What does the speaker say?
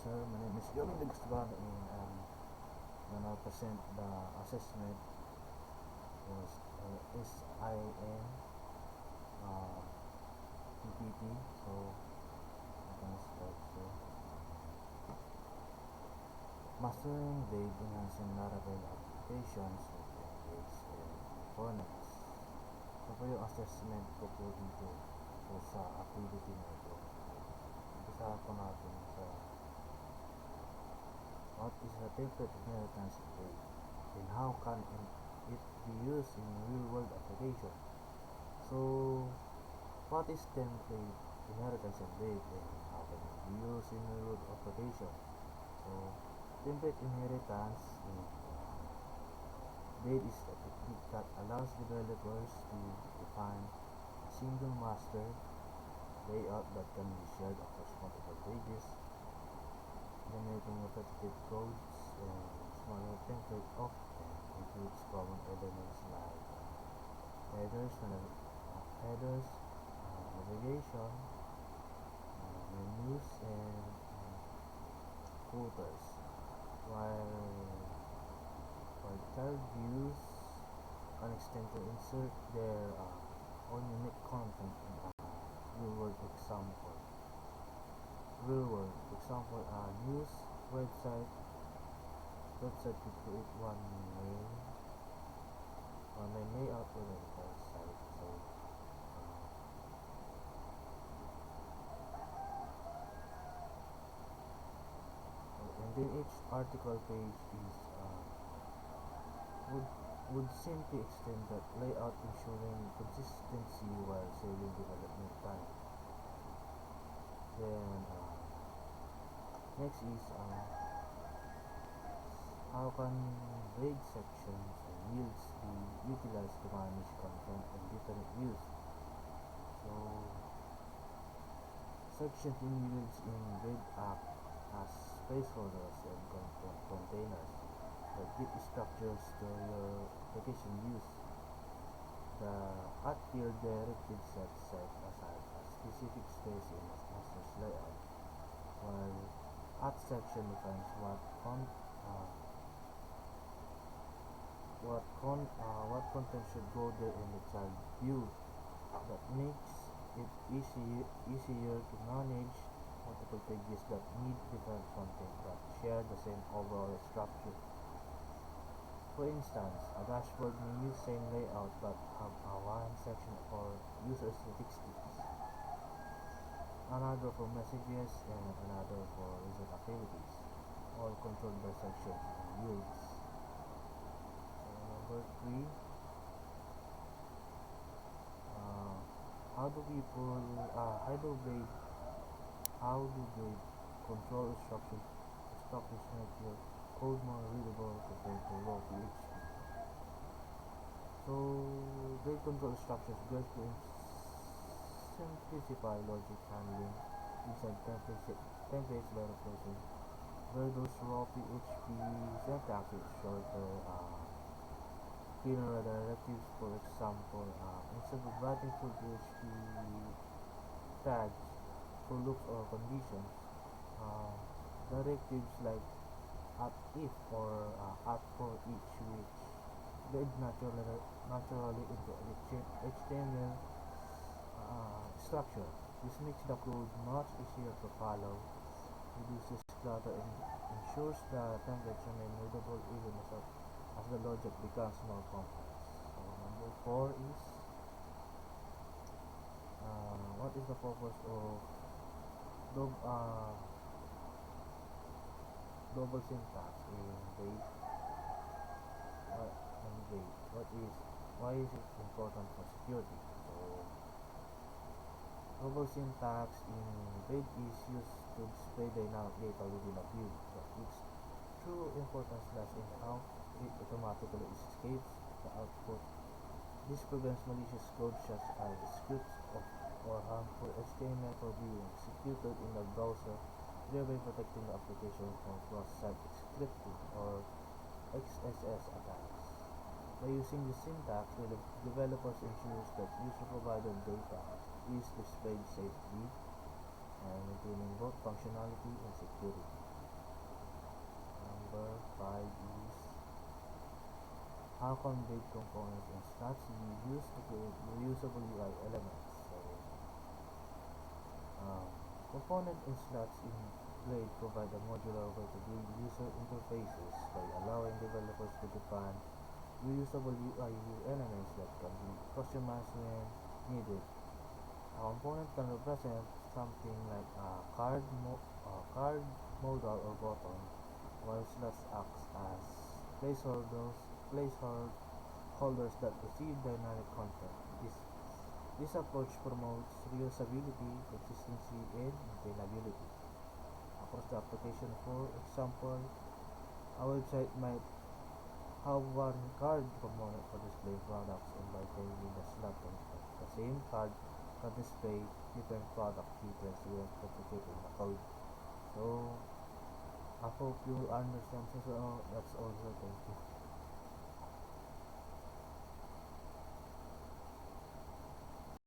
sir. My name is Joey Dagstaban, and I'm gonna present the assessment was SIN uh, PPT. So I'm gonna start. So mastering vague enhancing Laravel applications with templates and components. Ito po yung assessment ko po dito po sa activity na ito. Umpisa po natin sa what is a template inheritance rate and how can it be used in real-world application. So, what is template inheritance and rate and how can it be used in real-world application? So, template inheritance and rate is a technique that allows developers to define a single master layout that can be shared across multiple pages, eliminating repetitive codes, and smaller template often includes common elements like headers, navigation, menus, and footers, while child views can extend to insert their own unique content in a real-world example. News website could create one main layout for the entire site. So and then each article page is would simply extend that layout, ensuring consistency while saving development time. Then next is how can vague sections and yields be utilized to manage content and different views. So sections and yields in vague act as placeholders and content containers that give structures to your application use. The at here directive set aside a specific space in a master's layout, while at section defines what content should go there in the child view. That makes it easier to manage multiple pages that need different content but share the same overall structure. For instance, a dashboard may use same layout but have one section for user statistics, another for messages, and another for result activities, all controlled by sections and yields. So number 3, how do Blade control structures make your code more readable compared to raw PHP? So Blade control structures greatly simplify logic handling inside templates by replacing where those raw PHP syntax is shorter, cleaner directives. For example, instead of writing full PHP tags for loops or conditions, directives like @if or @for each, which lead naturally into HTML structure. This makes the code much easier to follow, reduces clutter, and ensures the templates remain readable even as the logic becomes more complex. So number 4 is what is the purpose of double syntax in Blade? Why is it important for security? So double syntax in Blade is used to display dynamic data within a view, but its true importance lies in how it automatically escapes the output. This prevents malicious code such as scripts or harmful HTML for being executed in the browser, thereby protecting the application from cross-site scripting or XSS attacks. By using this syntax, developers ensure that user-provided data is displayed safely and maintaining both functionality and security. number 5 is how conveyed components and slots be used to create reusable UI elements. So, um, component and slots in Blade provide a modular way to build user interfaces by allowing developers to define reusable UI elements that can be customized when needed. A component can represent something like a card modal or button, while slots acts as placeholders that receive dynamic content. This approach promotes reusability, consistency, and maintainability across the application. For example, a website might have one card component for displaying products, and by changing the slot on the same card can display different product details without complicating the code. So, I hope you understand. So that's all. Thank you.